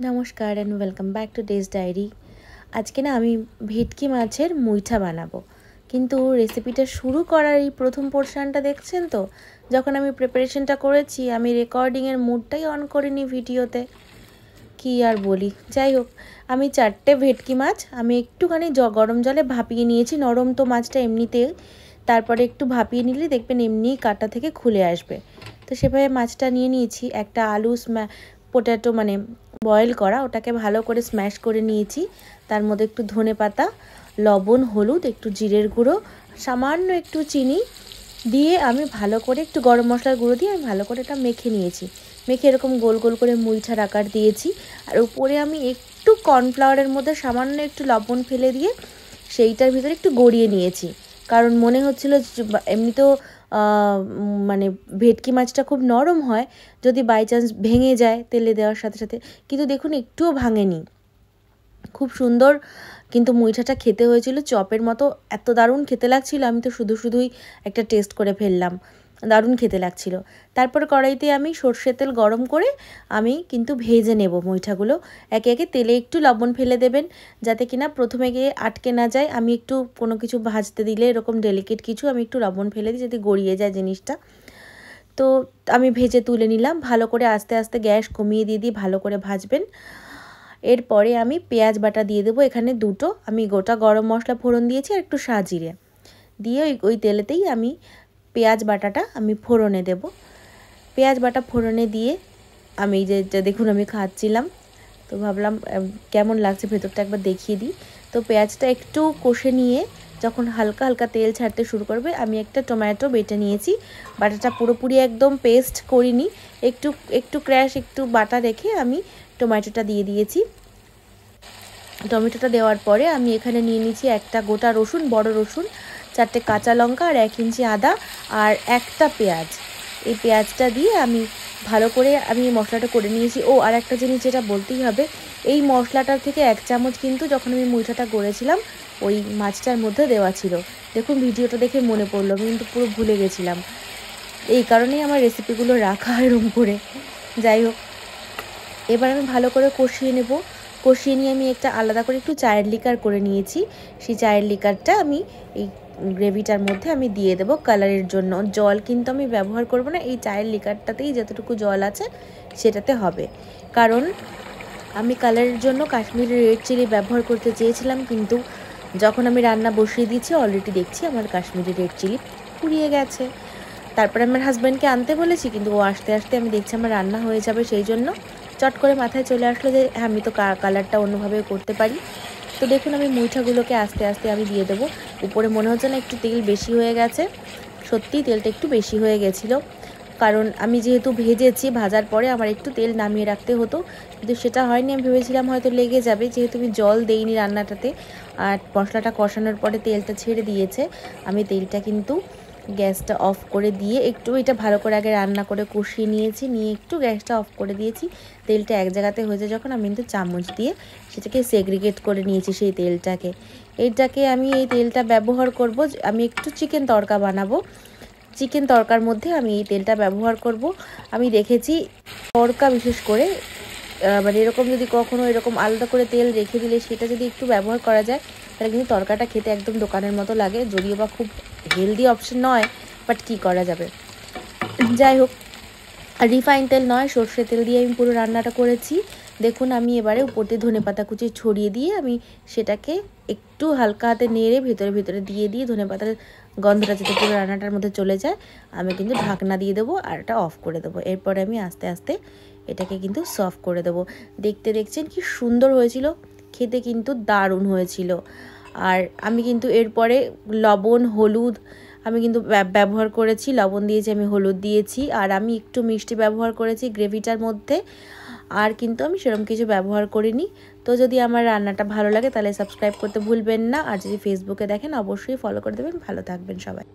নমস্কার and welcome back to days diary. আজকে না আমি ভেটকি মাছের মুইঠা বানাবো, কিন্তু রেসিপিটা শুরু করার এই প্রথম পোর্শনটা দেখছেন তো, যখন আমি প্রিপারেশনটা করেছি আমি রেকর্ডিংয়ের মুডটাই অন করিনি ভিডিওতে। কি আর বলি, যাই হোক, আমি 4টে ভেটকি মাছ আমি একটুখানি গরম জলে ভাপিয়ে নিয়েছি। নরম তো মাছটা এমনিতে, তারপরে একটু ভাপিয়ে নিলে দেখবেন এমনিই কাঁটা থেকে খুলে আসবে। তো সেভাবে মাছটা নিয়ে নিয়েছি। একটা আলু পোট্যাটো মানে বয়েল করা, ওটাকে ভালো করে স্ম্যাশ করে নিয়েছি। তার মধ্যে একটু ধনেপাতা, লবণ, হলুদ, একটু জিরের গুঁড়ো, সামান্য একটু চিনি দিয়ে আমি ভালো করে একটু গরম মশলার গুঁড়ো দিয়ে আমি ভালো করে এটা মেখে নিয়েছি। মেখে এরকম গোল গোল করে মুইঠার আকার দিয়েছি। আর উপরে আমি একটু কর্নফ্লাওয়ারের মধ্যে সামান্য একটু লবণ ফেলে দিয়ে সেইটার ভিতরে একটু গড়িয়ে নিয়েছি, কারণ মনে হচ্ছিল এমনিতেও মানে ভেটকি মাছটা খুব নরম হয়, যদি বাই চান্স ভেঙে যায় তেলে দেওয়ার সাথে সাথে। কিন্তু দেখুন একটুও ভাঙেনি, খুব সুন্দর কিন্তু মুইঠাটা খেতে হয়েছিল, চপের মতো এত দারুণ খেতে লাগছিল। আমি তো শুধুই একটা টেস্ট করে ফেললাম, দারুণ খেতে লাগছিল। তারপর কড়াইতে আমি সর্ষের তেল গরম করে আমি কিন্তু ভেজে নেব মুইঠাগুলো। একে একে তেলে একটু লবণ ফেলে দেবেন, যাতে কিনা প্রথমে গিয়ে আটকে না যায়। আমি একটু কোনো কিছু ভাজতে দিলে এরকম ডেলিকেট কিছু আমি একটু লবণ ফেলে দিই, যাতে গড়িয়ে যায় জিনিসটা। তো আমি ভেজে তুলে নিলাম। ভালো করে আস্তে আস্তে গ্যাস কমিয়ে দিয়ে ভালো করে ভাজবেন। এরপরে আমি পেঁয়াজ বাটা দিয়ে দেবো। এখানে দুটো আমি গোটা গরম মশলা ফোড়ন দিয়েছি আর একটু সাজিরে দিয়ে ওই তেলেতেই আমি পেঁয়াজ বাটাটা আমি ফোড়নে দেব। পেঁয়াজ বাটা ফোড়নে দিয়ে আমি যে দেখুন আমি খাচ্ছিলাম, তো ভাবলাম কেমন লাগছে ভেতরটা একবার দেখিয়ে দিই। তো পেঁয়াজটা একটু কষে নিয়ে যখন হালকা হালকা তেল ছাড়তে শুরু করবে, আমি একটা টমেটো বেটে নিয়েছি। বাটাটা পুরোপুরি একদম পেস্ট করিনি, একটু একটু ক্র্যাশ একটু বাটা রেখে আমি টমেটোটা দিয়ে দিয়েছি। টমেটোটা দেওয়ার পরে আমি এখানে নিয়ে নিয়েছি একটা গোটা রসুন, বড় রসুন, 4টে কাঁচা লঙ্কা আর 1 ইঞ্চি আদা আর একটা পেঁয়াজ। এই পেঁয়াজটা দিয়ে আমি ভালো করে আমি মশলাটা করে নিয়েছি। ও আর একটা জিনিস যেটা বলতেই হবে, এই মশলাটার থেকে 1 চামচ কিন্তু যখন আমি মুইঠাটা গড়েছিলাম ওই মাছটার মধ্যে দেওয়া ছিল। দেখুন ভিডিওটা দেখে মনে পড়লো, আমি কিন্তু পুরো ভুলে গেছিলাম। এই কারণেই আমার রেসিপিগুলো রাখা এরকম করে। যাই হোক, এবার আমি ভালো করে কষিয়ে নেব। কষিয়ে নিয়ে আমি একটা আলাদা করে একটু চায়ের লিকার করে নিয়েছি। সেই চায়ের লিকারটা আমি এই গ্রেভিটার মধ্যে আমি দিয়ে দেবো কালারের জন্য। জল কিন্তু আমি ব্যবহার করব না, এই চায়ের লিকারটাতেই যতটুকু জল আছে সেটাতে হবে। কারণ আমি কালারের জন্য কাশ্মীরি রেড চিলি ব্যবহার করতে চেয়েছিলাম, কিন্তু যখন আমি রান্না বসিয়ে দিয়েছি অলরেডি দেখছি আমার কাশ্মীরি রেড চিলি ফুরিয়ে গেছে। তারপরে আমার হাজব্যান্ডকে আনতে বলেছি, কিন্তু ও আসতে আসতে আমি দেখছি আমার রান্না হয়ে যাবে, সেই জন্য চট করে মাথায় চলে আসলো যে হ্যাঁ আমি তো কালারটা অন্যভাবেও করতে পারি। তো দেখুন আমি মুইঠাগুলোকে আস্তে আস্তে আমি দিয়ে দেবো। উপরে মনে হচ্ছে না একটু তেল বেশি হয়ে গেছে, সত্যিই তেলটা একটু বেশি হয়ে গেছিলো, কারণ আমি যেহেতু ভেজেছি, ভাজার পরে আমার একটু তেল নামিয়ে রাখতে হতো, কিন্তু সেটা হয়নি। আমি ভেবেছিলাম হয়তো লেগে যাবে, যেহেতু আমি জল দেইনি রান্নাটাতে, আর মশলাটা কষানোর পরে তেলটা ছেড়ে দিয়েছে। আমি তেলটা কিন্তু গ্যাসটা অফ করে দিয়ে একটু এটা ভালো করে আগে রান্না করে কষিয়ে নিয়েছি, নিয়ে একটু গ্যাসটা অফ করে দিয়েছি। তেলটা এক জায়গাতে হয়েছে যখন, আমি কিন্তু চামচ দিয়ে সেটাকে সেগ্রিগেট করে নিয়েছি সেই তেলটাকে। এইটাকে আমি এই তেলটা ব্যবহার করব, আমি একটু চিকেন তড়কা বানাবো। চিকেন তড়কার মধ্যে আমি এই তেলটা ব্যবহার করব। আমি দেখেছি তড়কা বিশেষ করে মানে এরকম যদি কখনো এরকম আলাদা করে তেল রেখে দিলে সেটা যদি একটু ব্যবহার করা যায়, তাহলে কিন্তু তড়কাটা খেতে একদম দোকানের মতো লাগে, যদিও বা খুব হেলদি অপশন নয়, বাট কী করা যাবে। যাই হোক, রিফাইন তেল নয়, সর্ষের তেল দিয়ে আমি পুরো রান্নাটা করেছি। দেখুন আমি এবারে উপর দিয়ে ধনেপাতা কুচি ছড়িয়ে দিয়ে আমি সেটাকে একটু হালকা হাতে নেড়ে ভেতরে দিয়ে ধনেপাতার গন্ধটা যাতে পুরো রান্নাটার মধ্যে চলে যায়, আমি কিন্তু ঢাকনা দিয়ে দেবো আর এটা অফ করে দেবো। এরপরে আমি আস্তে আস্তে এটাকে কিন্তু সার্ভ করে দেবো। দেখতে দেখছেন কি সুন্দর হয়েছিল, খেতে কিন্তু দারুণ হয়েছিল। আর আমি কিন্তু এরপরে লবণ, হলুদ আমি কিন্তু ব্যবহার করেছি, লবণ দিয়েছি, আমি হলুদ দিয়েছি, আর আমি একটু মিষ্টি ব্যবহার করেছি গ্রেভিটার মধ্যে। আর কিন্তু আমি সেরকম কিছু ব্যবহার করিনি। তো যদি আমার রান্নাটা ভালো লাগে তাহলে সাবস্ক্রাইব করতে ভুলবেন না, আর যদি ফেসবুকে দেখেন অবশ্যই ফলো করে দেবেন। ভালো থাকবেন সবাই।